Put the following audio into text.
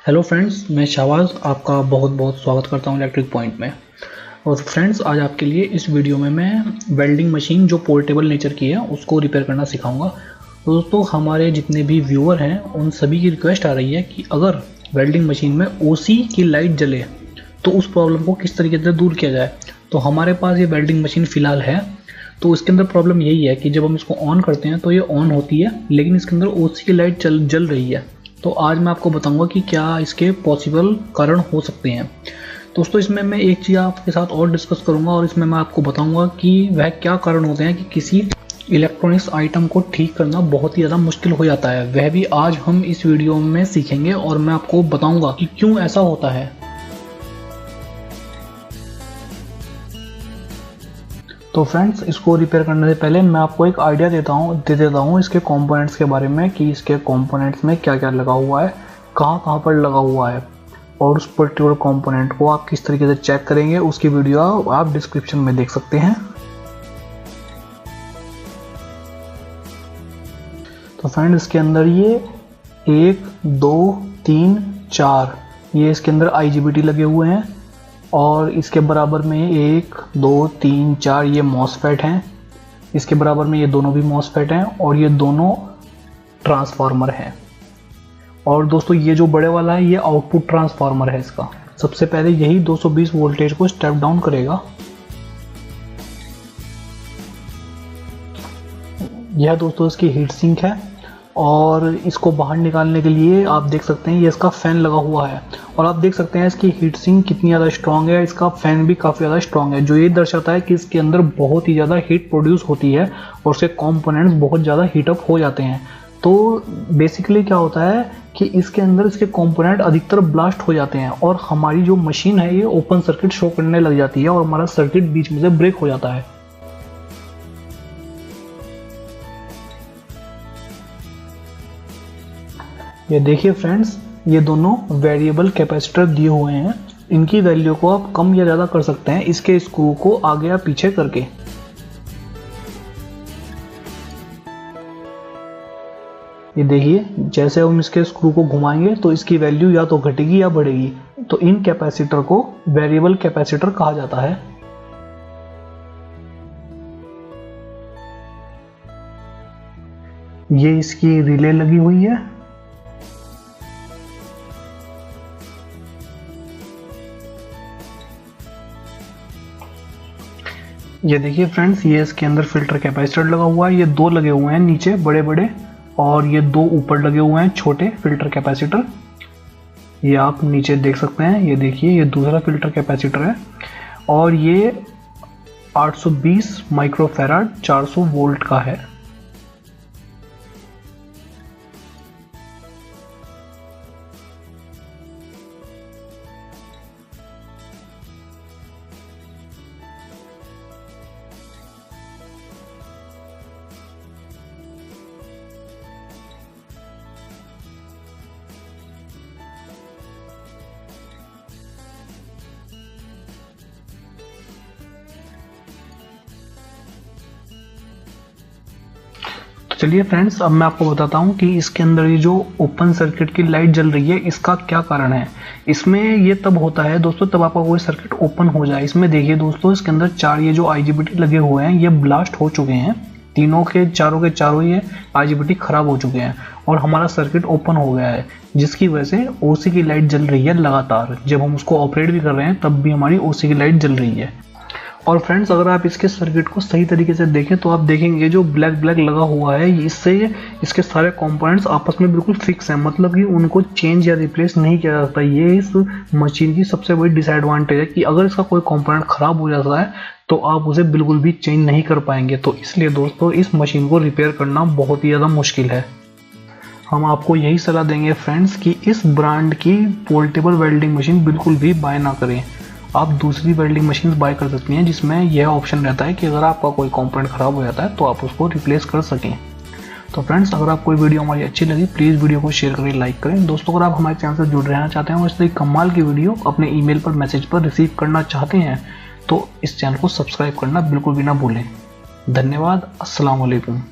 Hello friends, मैं शाहबाज आपका बहुत बहुत स्वागत करता हूं इलेक्ट्रिक पॉइंट में। और फ्रेंड्स, आज आपके लिए इस वीडियो में मैं वेल्डिंग मशीन जो पोर्टेबल नेचर की है उसको रिपेयर करना सिखाऊंगा। तो दोस्तों, हमारे जितने भी व्यूअर हैं उन सभी की रिक्वेस्ट आ रही है कि अगर वेल्डिंग मशीन में ओसी की लाइट जले तो उस प्रॉब्लम को किस तरीके से दूर किया जाए। तो हमारे पास ये वेल्डिंग मशीन फ़िलहाल है। तो इसके अंदर प्रॉब्लम यही है कि जब हम इसको ऑन करते हैं तो ये ऑन होती है, लेकिन इसके अंदर ओसी की लाइट जल रही है। तो आज मैं आपको बताऊंगा कि क्या इसके पॉसिबल कारण हो सकते हैं। दोस्तों, इसमें मैं एक चीज़ आपके साथ और डिस्कस करूंगा और इसमें मैं आपको बताऊंगा कि वह क्या कारण होते हैं कि किसी इलेक्ट्रॉनिक्स आइटम को ठीक करना बहुत ही ज़्यादा मुश्किल हो जाता है। वह भी आज हम इस वीडियो में सीखेंगे और मैं आपको बताऊंगा कि क्यों ऐसा होता है। तो फ्रेंड्स, इसको रिपेयर करने से पहले मैं आपको एक आइडिया दे देता हूँ इसके कंपोनेंट्स के बारे में कि इसके कंपोनेंट्स में क्या क्या लगा हुआ है, कहाँ कहाँ पर लगा हुआ है, और उस पर्टिकुलर कंपोनेंट को आप किस तरीके से चेक करेंगे उसकी वीडियो आप डिस्क्रिप्शन में देख सकते हैं। तो फ्रेंड, इसके अंदर ये 1 2 3 4 ये इसके अंदर IGBT लगे हुए हैं और इसके बराबर में 1 2 3 4 ये मॉसफेट हैं। इसके बराबर में ये दोनों भी मॉसफेट हैं और ये दोनों ट्रांसफार्मर हैं। और दोस्तों, ये जो बड़े वाला है ये आउटपुट ट्रांसफार्मर है। इसका सबसे पहले यही 220 वोल्टेज को स्टेप डाउन करेगा। यह दोस्तों इसकी हीट सिंक है और इसको बाहर निकालने के लिए आप देख सकते हैं ये इसका फैन लगा हुआ है। और आप देख सकते हैं इसकी हीट सिंक कितनी ज़्यादा स्ट्रांग है, इसका फैन भी काफ़ी ज़्यादा स्ट्रांग है, जो ये दर्शाता है कि इसके अंदर बहुत ही ज़्यादा हीट प्रोड्यूस होती है और उसके कंपोनेंट्स बहुत ज़्यादा हीटअप हो जाते हैं। तो बेसिकली क्या होता है कि इसके अंदर इसके कंपोनेंट अधिकतर ब्लास्ट हो जाते हैं और हमारी जो मशीन है ये ओपन सर्किट शो करने लग जाती है और हमारा सर्किट बीच में से ब्रेक हो जाता है। ये देखिए फ्रेंड्स, ये दोनों वेरिएबल कैपेसिटर दिए हुए हैं। इनकी वैल्यू को आप कम या ज़्यादा कर सकते हैं इसके स्क्रू को आगे या पीछे करके। ये देखिए, जैसे हम इसके स्क्रू को घुमाएंगे तो इसकी वैल्यू या तो घटेगी या बढ़ेगी। तो इन कैपेसिटर को वेरिएबल कैपेसिटर कहा जाता है। ये इसकी रिले लगी हुई है। ये देखिए फ्रेंड्स, ये इसके अंदर फिल्टर कैपेसिटर लगा हुआ है। ये 2 लगे हुए हैं नीचे बड़े बड़े और ये 2 ऊपर लगे हुए हैं छोटे फिल्टर कैपेसिटर। ये आप नीचे देख सकते हैं। ये देखिए, ये दूसरा फिल्टर कैपेसिटर है और ये 820 माइक्रोफैराड 400 वोल्ट का है। चलिए फ्रेंड्स, अब मैं आपको बताता हूँ कि इसके अंदर ये जो ओपन सर्किट की लाइट जल रही है इसका क्या कारण है। इसमें ये तब होता है दोस्तों, तब आपका कोई सर्किट ओपन हो जाए। इसमें देखिए दोस्तों, इसके अंदर 4 ये जो IGBT लगे हुए हैं ये ब्लास्ट हो चुके हैं। चारों के चारों ये IGBT खराब हो चुके हैं और हमारा सर्किट ओपन हो गया है, जिसकी वजह से OC की लाइट जल रही है लगातार। जब हम उसको ऑपरेट भी कर रहे हैं तब भी हमारी OC की लाइट जल रही है। और फ्रेंड्स, अगर आप इसके सर्किट को सही तरीके से देखें तो आप देखेंगे जो ब्लैक लगा हुआ है, इससे इसके सारे कंपोनेंट्स आपस में बिल्कुल फिक्स हैं, मतलब कि उनको चेंज या रिप्लेस नहीं किया जा सकता। ये इस मशीन की सबसे बड़ी डिसएडवांटेज है कि अगर इसका कोई कंपोनेंट खराब हो जाता है तो आप उसे बिल्कुल भी चेंज नहीं कर पाएंगे। तो इसलिए दोस्तों, इस मशीन को रिपेयर करना बहुत ही ज़्यादा मुश्किल है। हम आपको यही सलाह देंगे फ्रेंड्स कि इस ब्रांड की पोर्टेबल वेल्डिंग मशीन बिल्कुल भी बाय ना करें। आप दूसरी वेल्डिंग मशीन बाय कर सकती हैं जिसमें यह ऑप्शन रहता है कि अगर आपका कोई कंपोनेंट खराब हो जाता है तो आप उसको रिप्लेस कर सकें। तो फ्रेंड्स, अगर आपको वीडियो हमारी अच्छी लगी प्लीज़ वीडियो को शेयर करें, लाइक करें। दोस्तों, अगर आप हमारे चैनल से जुड़ रहना चाहते हैं और इस कमाल की वीडियो अपने ईमेल पर मैसेज पर रिसीव करना चाहते हैं तो इस चैनल को सब्सक्राइब करना बिल्कुल भी ना भूलें। धन्यवाद। अस्सलाम वालेकुम।